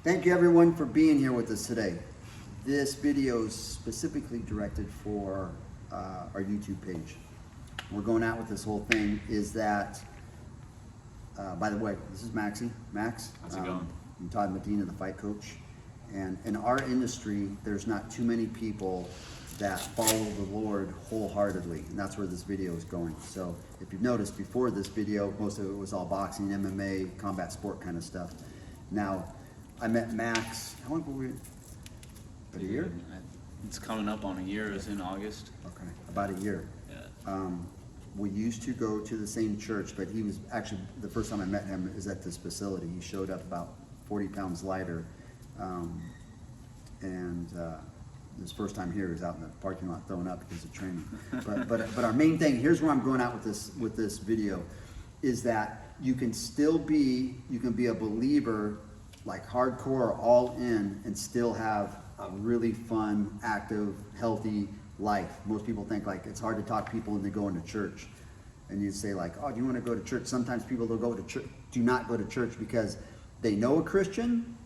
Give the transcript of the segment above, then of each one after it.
Thank you everyone for being here with us today. This video is specifically directed for our YouTube page. We're going out with this whole thing is that, by the way, this is Maxie. Max. How's it going? I'm Todd Medina, the fight coach. And in our industry, there's not too many people that follow the Lord wholeheartedly, and that's where this video is going. So if you've noticed before this video, most of it was all boxing, MMA, combat sport kind of stuff. Now, I met Max, how long were we? About a year? It's coming up on a year. It was in August. Okay, about a year. Yeah. We used to go to the same church, but he was actually, the first time I met him is at this facility. He showed up about 40 pounds lighter. His first time here, he was out in the parking lot throwing up because of training. But our main thing, here's where I'm going out with this video, is that you can be a believer, like hardcore, all in, and still have a really fun, active, healthy life. Most people think like it's hard to talk people into going to church. And you say like, oh, do you want to go to church? Sometimes people do not go to church because they know a Christian,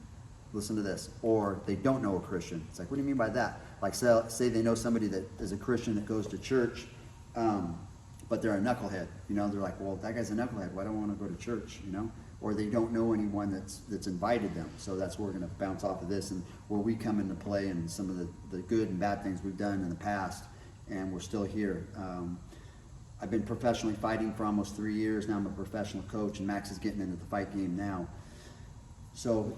listen to this, or they don't know a Christian. It's like, what do you mean by that? Like say they know somebody that is a Christian that goes to church, but they're a knucklehead. You know, they're like, well, that guy's a knucklehead. Why don't I want to go to church? You know, or they don't know anyone that's invited them. So that's where we're going to bounce off of this and where we come into play and some of the good and bad things we've done in the past, and we're still here. I've been professionally fighting for almost 3 years now. I'm a professional coach, and Max is getting into the fight game now. So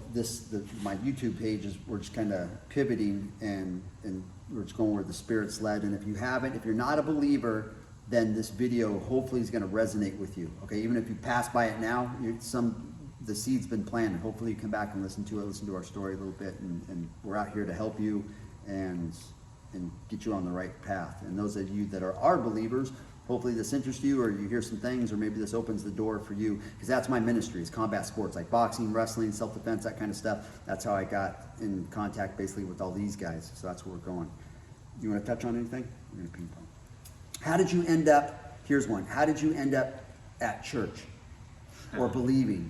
my YouTube page is, we're just kind of pivoting and we're just going where the Spirit's led. And if you're not a believer, then this video hopefully is going to resonate with you. Okay, even if you pass by it now, the seed's been planted. Hopefully you come back and listen to our story a little bit, and we're out here to help you and get you on the right path. And those of you that are believers, hopefully this interests you, or you hear some things, or maybe this opens the door for you, because that's my ministry, is combat sports, like boxing, wrestling, self-defense, that kind of stuff. That's how I got in contact basically with all these guys. So that's where we're going. You want to touch on anything? We're going to ping pong. How did you end up, here's one, how did you end up at church or believing?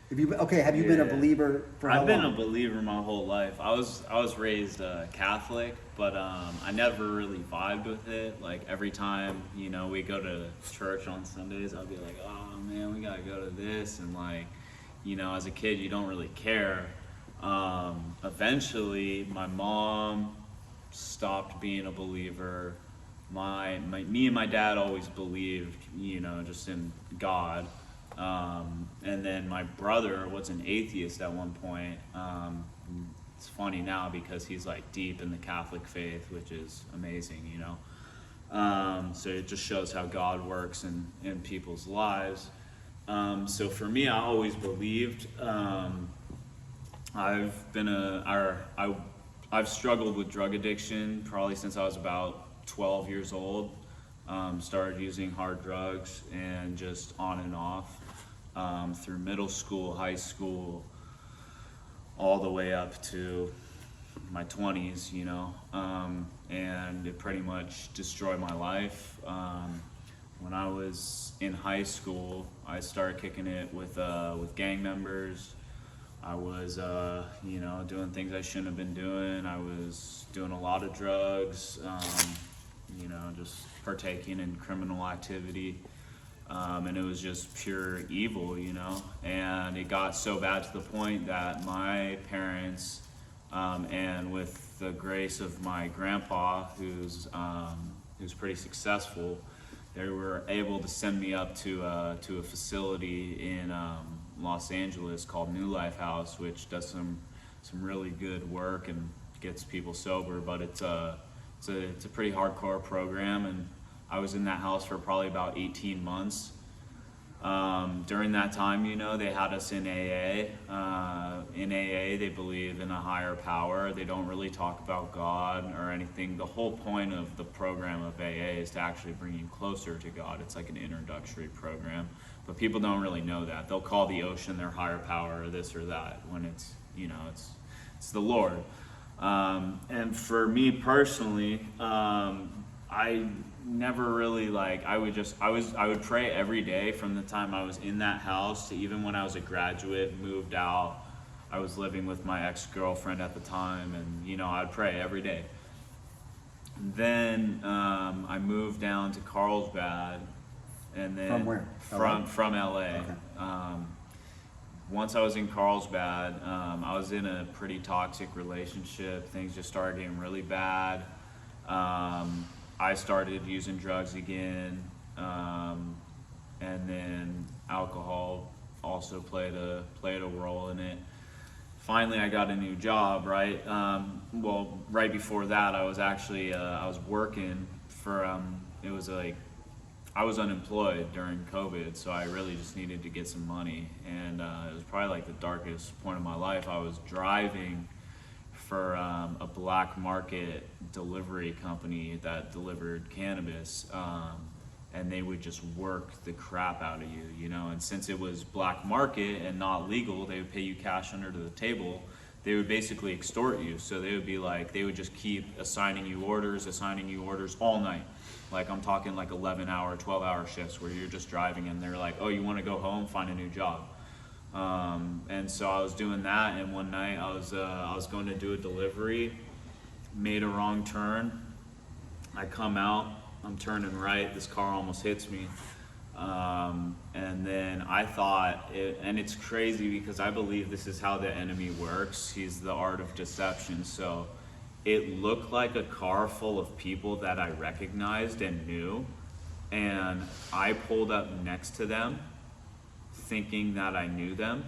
Have you been a believer for how long? I've been a believer my whole life. I was raised Catholic, but I never really vibed with it. Like every time, you know, we go to church on Sundays, I'll be like, oh man, we gotta go to this, and like, you know, as a kid, you don't really care. Eventually, my mom stopped being a believer. Me and my dad always believed, you know, just in God. And then my brother was an atheist at one point. It's funny now because he's like deep in the Catholic faith, which is amazing, you know. So it just shows how God works in people's lives. So for me, I always believed. I've struggled with drug addiction probably since I was about 12 years old. Started using hard drugs and just on and off through middle school, high school, all the way up to my 20s, you know, and it pretty much destroyed my life. When I was in high school, I started kicking it with gang members. I was, you know, doing things I shouldn't have been doing. I was doing a lot of drugs, you know, just partaking in criminal activity. And it was just pure evil, you know, and it got so bad to the point that my parents, and with the grace of my grandpa, who's pretty successful, they were able to send me up to a facility in Los Angeles called New Life House, which does some really good work and gets people sober, but it's a pretty hardcore program, and I was in that house for probably about 18 months. During that time, you know, they had us in AA. In AA, they believe in a higher power. They don't really talk about God or anything. The whole point of the program of AA is to actually bring you closer to God. It's like an introductory program, but people don't really know that. They'll call the ocean their higher power or this or that when it's, you know, it's the Lord. And for me personally, I never really I would pray every day from the time I was in that house to even when I was a graduate, moved out. I was living with my ex-girlfriend at the time, and, you know, I'd pray every day. Then I moved down to Carlsbad, and then From where? From LA. Okay. Once I was in Carlsbad, I was in a pretty toxic relationship. Things just started getting really bad. I started using drugs again, and then alcohol also played a role in it. Finally, I got a new job, right? Well, right before that, I was actually, I was working for, it was like, I was unemployed during COVID, so I really just needed to get some money. And it was probably like the darkest point of my life. I was driving for a black market delivery company that delivered cannabis. And they would just work the crap out of you, you know, and since it was black market and not legal, they would pay you cash under the table. They would basically extort you. So they would be like, they would just keep assigning you orders all night. Like I'm talking like 11-hour, 12-hour shifts where you're just driving and they're like, oh, you want to go home, find a new job. And so I was doing that, and one night I was going to do a delivery, made a wrong turn. I come out, I'm turning right, this car almost hits me. And then I thought, and it's crazy because I believe this is how the enemy works. He's the art of deception. So it looked like a car full of people that I recognized and knew. And I pulled up next to them thinking that I knew them.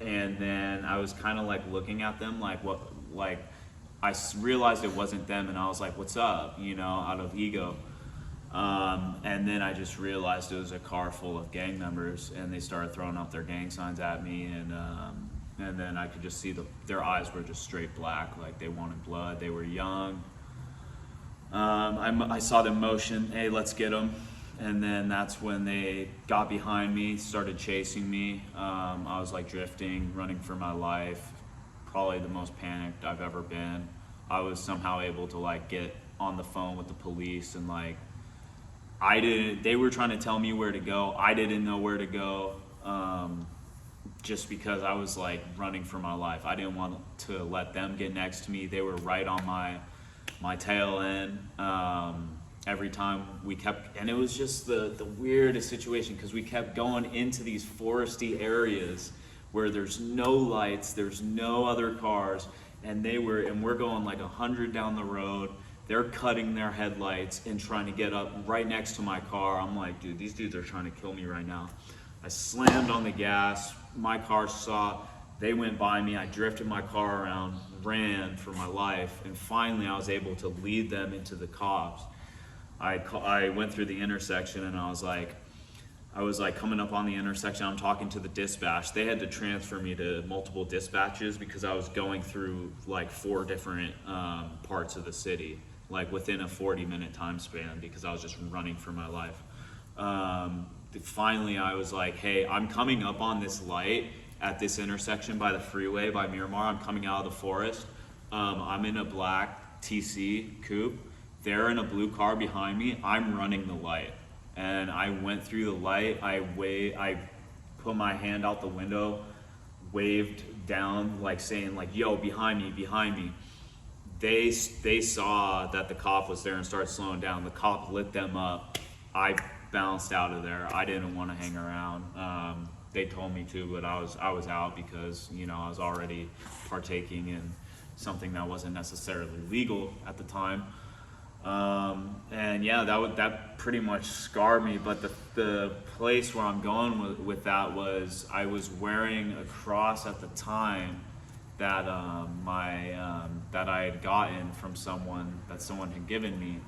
And then I was kind of like looking at them like what, like, realized it wasn't them, and I was like, what's up, you know, out of ego. And then I just realized it was a car full of gang members, and they started throwing up their gang signs at me, and then I could just see their eyes were just straight black, like they wanted blood. They were young. I saw them motion, hey, let's get them. And then that's when they got behind me, started chasing me. I was like drifting, running for my life. Probably the most panicked I've ever been. I was somehow able to like get on the phone with the police, and like they were trying to tell me where to go. I didn't know where to go, just because I was like running for my life. I didn't want to let them get next to me. They were right on my tail end. Every time we kept, and it was just the weirdest situation because we kept going into these foresty areas where there's no lights, there's no other cars, and we're going like 100 down the road. They're cutting their headlights and trying to get up right next to my car. I'm like, dude, these dudes are trying to kill me right now. I slammed on the gas, my car saw, they went by me, I drifted my car around, ran for my life, and finally I was able to lead them into the cops. I went through the intersection, and I was like coming up on the intersection, I'm talking to the dispatch. They had to transfer me to multiple dispatches because I was going through like 4 different parts of the city, like within a 40-minute time span, because I was just running for my life. Finally, I was like, hey, I'm coming up on this light at this intersection by the freeway, by Miramar. I'm coming out of the forest. I'm in a black TC coupe. They're in a blue car behind me. I'm running the light. And I went through the light. I put my hand out the window, waved down, like saying like, yo, behind me, behind me. They saw that the cop was there and started slowing down. The cop lit them up. I bounced out of there. I didn't want to hang around. They told me to, but I was out because, you know, I was already partaking in something that wasn't necessarily legal at the time. And yeah, that pretty much scarred me. But the place where I'm going with that was I was wearing a cross at the time that that I had gotten from someone had given me,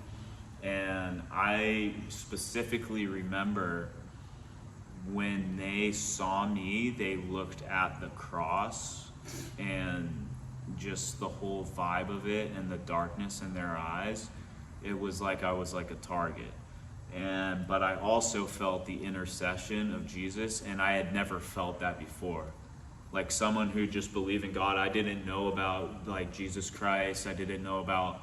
and I specifically remember when they saw me, they looked at the cross and just the whole vibe of it and the darkness in their eyes. It was like I was like a target. But I also felt the intercession of Jesus, and I had never felt that before. Like someone who just believed in God. I didn't know about like Jesus Christ. I didn't know about,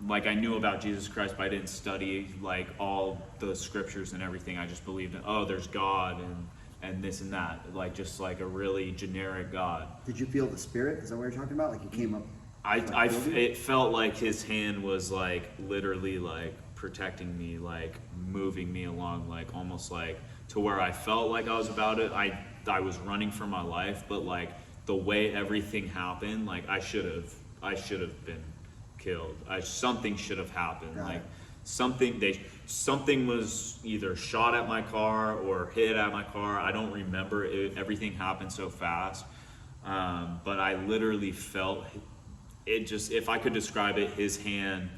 like I knew about Jesus Christ, but I didn't study like all the scriptures and everything. I just believed in, oh, there's God, and and this and that, like just like a really generic God. Did you feel the spirit? Is that what you're talking about? Like he came up? It felt like his hand was like literally like protecting me, like moving me along, like almost like to where I felt like I was about it. I was running for my life, but like the way everything happened, like I should have been killed. Something should have happened. Got like it. something was either shot at my car or hit at my car. I don't remember. Everything happened so fast. But I literally felt it just, if I could describe it, his hand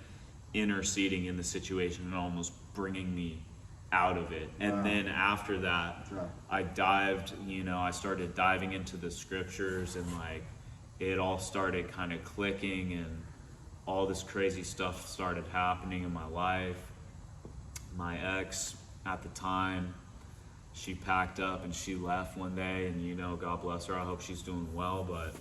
interceding in the situation and almost bringing me out of it. And Wow. then after that, Wow. I started diving into the scriptures, and like it all started kind of clicking, and all this crazy stuff started happening in my life. My ex at the time, she packed up and she left one day, and God bless her, I hope she's doing well, but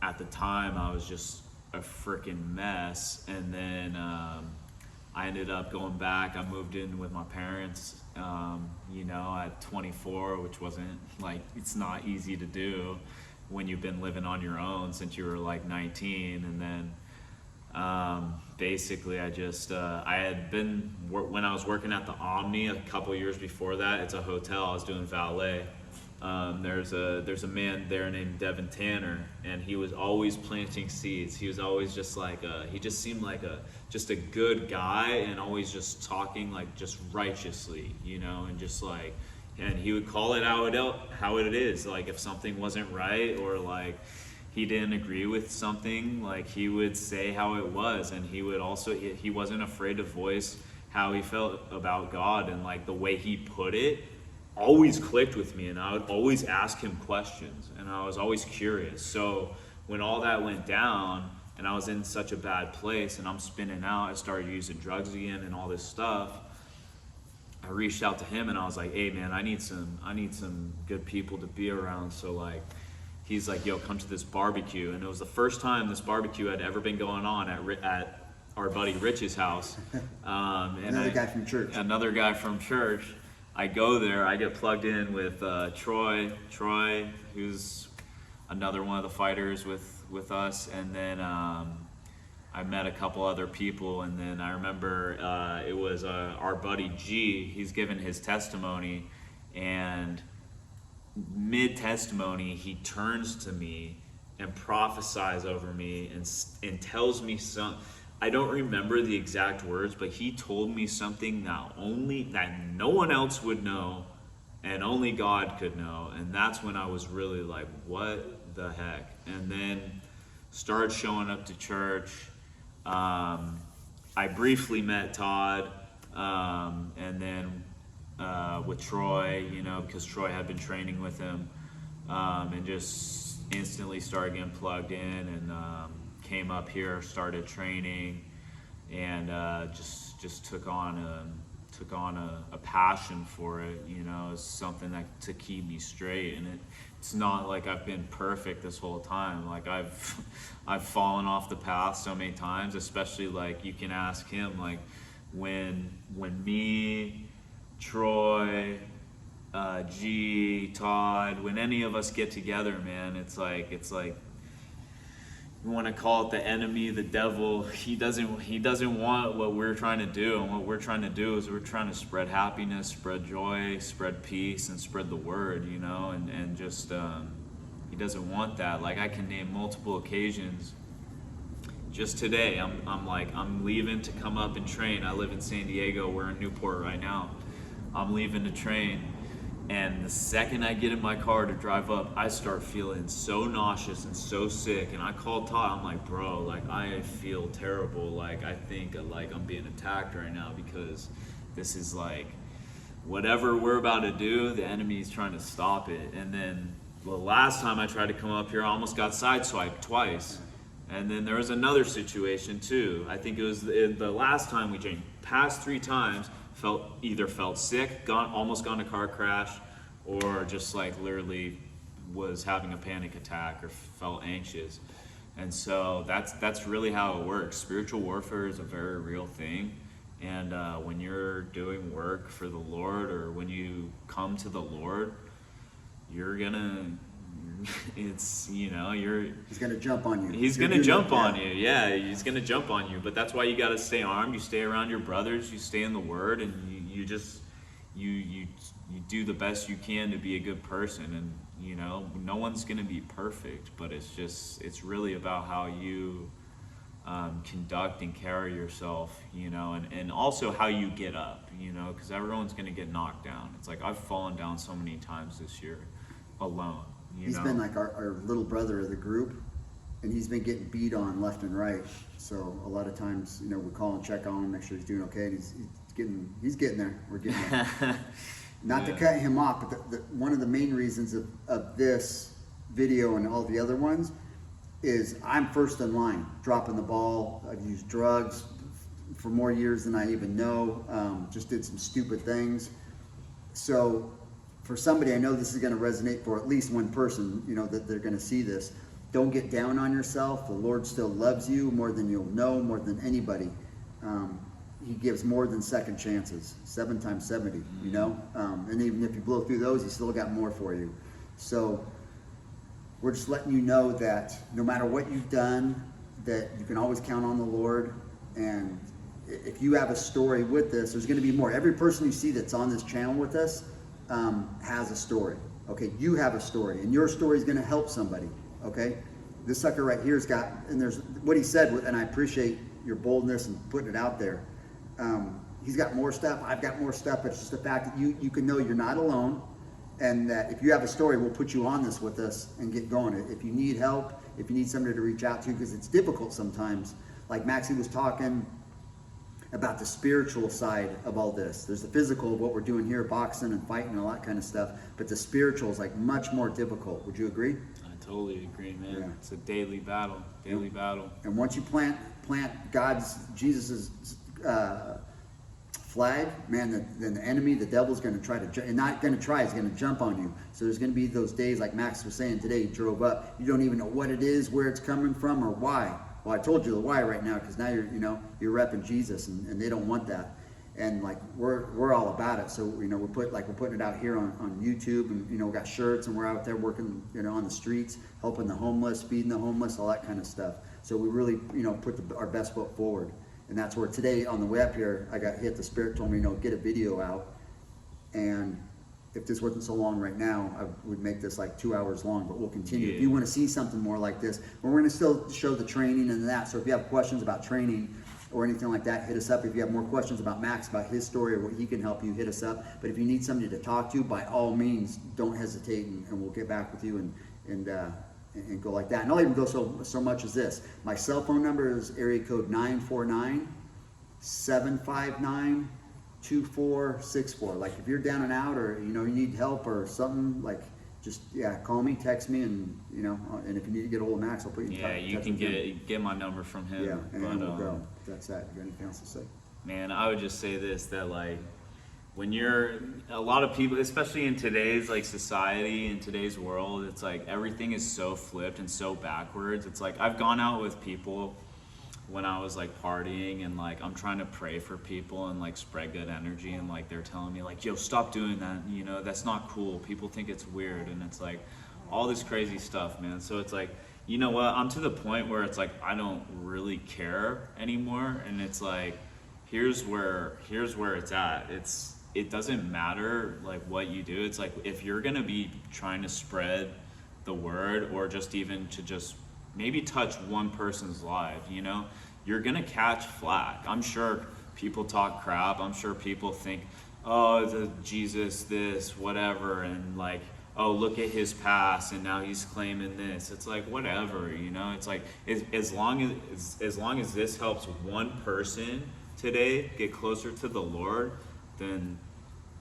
at the time I was just a freaking mess. And then I ended up going back. I moved in with my parents at 24, which wasn't like, it's not easy to do when you've been living on your own since you were like 19. And then basically I just I had been, when I was working at the Omni a couple years before that, it's a hotel, I was doing valet. There's a man there named Devin Tanner, and he was always planting seeds. He was always just like he just seemed like just a good guy, and always just talking like just righteously, and just like, and he would call it how it is. Like if something wasn't right, or like he didn't agree with something, like he would say how it was. And he would also, he wasn't afraid to voice how he felt about God, and like the way he put it always clicked with me, and I would always ask him questions, and I was always curious. So when all that went down and I was in such a bad place and I'm spinning out, I started using drugs again and all this stuff, I reached out to him and I was like, hey man, I need some good people to be around. So like, he's like, yo, come to this barbecue. And it was the first time this barbecue had ever been going on at our buddy Rich's house. Another guy from church. Another guy from church. I go there, I get plugged in with Troy, who's another one of the fighters with us, and then I met a couple other people, and then I remember it was our buddy G. He's given his testimony, and mid-testimony, he turns to me and prophesies over me and tells me some. I don't remember the exact words, but he told me something that no one else would know, and only God could know. And that's when I was really like, what the heck? And then started showing up to church. I briefly met Todd, and then with Troy, because Troy had been training with him, and just instantly started getting plugged in, and came up here, started training, and just took on a passion for it. It's something that to keep me straight. And it's not like I've been perfect this whole time. Like I've fallen off the path so many times, especially like you can ask him, like when me, Troy, G, Todd, when any of us get together, man, it's like you want to call it the enemy, the devil. He doesn't want what we're trying to do, and what we're trying to do is we're trying to spread happiness, spread joy, spread peace, and spread the word, and just he doesn't want that. Like I can name multiple occasions. Just today, I'm leaving to come up and train. I live in San Diego. We're in Newport right now. I'm leaving to train. And the second I get in my car to drive up, I start feeling so nauseous and so sick. And I called Todd. I'm like, bro, like I feel terrible. Like I think like I'm being attacked right now, because this is like whatever we're about to do, the enemy's trying to stop it. And then the last time I tried to come up here, I almost got sideswiped twice. And then there was another situation too. I think it was the last time we trained. Past 3 times. Felt sick, almost got in a car crash, or just like literally was having a panic attack or felt anxious. And so that's really how it works. Spiritual warfare is a very real thing, And when you're doing work for the Lord, or when you come to the Lord, you're gonna, it's, you know, He's gonna jump on you. He's gonna jump on you. Yeah, he's gonna jump on you. But that's why you gotta stay armed. You stay around your brothers. You stay in the Word, and you just you do the best you can to be a good person. And you know, no one's gonna be perfect, but it's really about how you conduct and carry yourself, you know, and also how you get up, you know, because everyone's going to get knocked down. It's like I've fallen down so many times this year alone. He's been like our little brother of the group, and he's been getting beat on left and right. So a lot of times, you know, we call and check on him, make sure he's doing okay. And he's getting there. We're getting there. Not to cut him off, but one of the main reasons of this video and all the other ones is I'm first in line, dropping the ball. I've used drugs for more years than I even know. Just did some stupid things. So for somebody, I know this is going to resonate for at least one person, you know, that they're going to see this. Don't get down on yourself. The Lord still loves you more than you'll know, more than anybody. He gives more than second chances, 7 times 70, you know? And even if you blow through those, He's still got more for you. So we're just letting you know that no matter what you've done, that you can always count on the Lord. And if you have a story with this, there's going to be more. Every person you see that's on this channel with us has a story. Okay, you have a story, and your story is going to help somebody. Okay, this sucker right here's got, and there's what he said, and I appreciate your boldness and putting it out there. He's got more stuff. I've got more stuff. But it's just the fact that you can know you're not alone. And that if you have a story, we'll put you on this with us and get going. If you need help, if you need somebody to reach out to, because it's difficult sometimes. Like Maxie was talking about the spiritual side of all this. There's the physical of what we're doing here, boxing and fighting and all that kind of stuff. But the spiritual is like much more difficult. Would you agree? I totally agree, man. Yeah. It's a daily battle, battle. And once you plant Jesus's flag, man, then the enemy, the devil's going to try to, and not going to try, he's going to jump on you. So there's going to be those days, like Max was saying today, he drove up, you don't even know what it is, where it's coming from, or why. Well, I told you the why right now, because now you're repping Jesus, and they don't want that. And like we're all about it. So we're putting it out here on YouTube, and we got shirts, and we're out there working on the streets, helping the homeless, feeding the homeless, all that kind of stuff. So we really put our best foot forward. And that's where today on the way up here, I got hit. The Spirit told me, get a video out. And if this wasn't so long right now, I would make this like 2 hours long, but we'll continue. Yeah. If you want to see something more like this, we're going to still show the training and that. So if you have questions about training or anything like that, hit us up. If you have more questions about Max, about his story or what he can help you, hit us up. But if you need somebody to talk to, by all means, don't hesitate, and we'll get back with you and go like that. And I'll even go so much as this. My cell phone number is area code 949-759-2464. Like if you're down and out, or you need help or something, like just call me, text me, and and if you need to get a hold of Max, I'll put you in touch. Yeah, you can get my number from him. Yeah, and then we'll go. That's that. You got anything else to say? Man, I would just say this, that like when you're a lot of people, especially in today's like society, in today's world, it's like everything is so flipped and so backwards. It's like I've gone out with people when I was like partying, and like I'm trying to pray for people and like spread good energy, and like they're telling me like, yo, stop doing that, that's not cool, people think it's weird, and it's like all this crazy stuff, man. So it's like, you know what, I'm to the point where it's like I don't really care anymore, and it's like here's where it's at. It doesn't matter like what you do. It's like if you're gonna be trying to spread the word, or just even to just maybe touch one person's life, you're gonna catch flack. I'm sure people talk crap. I'm sure people think, oh, the Jesus this, whatever, and like, oh, look at his past, and now he's claiming this. It's like whatever, It's like as long as this helps one person today get closer to the Lord, then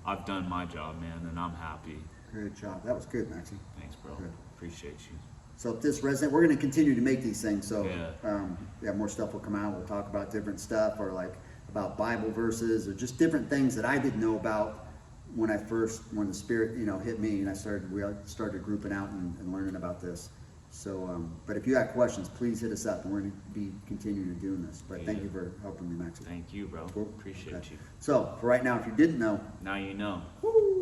I've done my job, man, and I'm happy. Great job. That was good, Maxie. Thanks, bro. Good. Appreciate you. So if this resonates, we're going to continue to make these things. So Yeah. more stuff will come out. We'll talk about different stuff, or like about Bible verses, or just different things that I didn't know about when the Spirit, hit me, and we started grouping out and learning about this. So, but if you got questions, please hit us up, and we're gonna be continuing to doing this. But thank you for helping me, Maxie. Thank you, bro. Cool. Appreciate Okay. you. So, for right now, if you didn't know, Now you know. woo,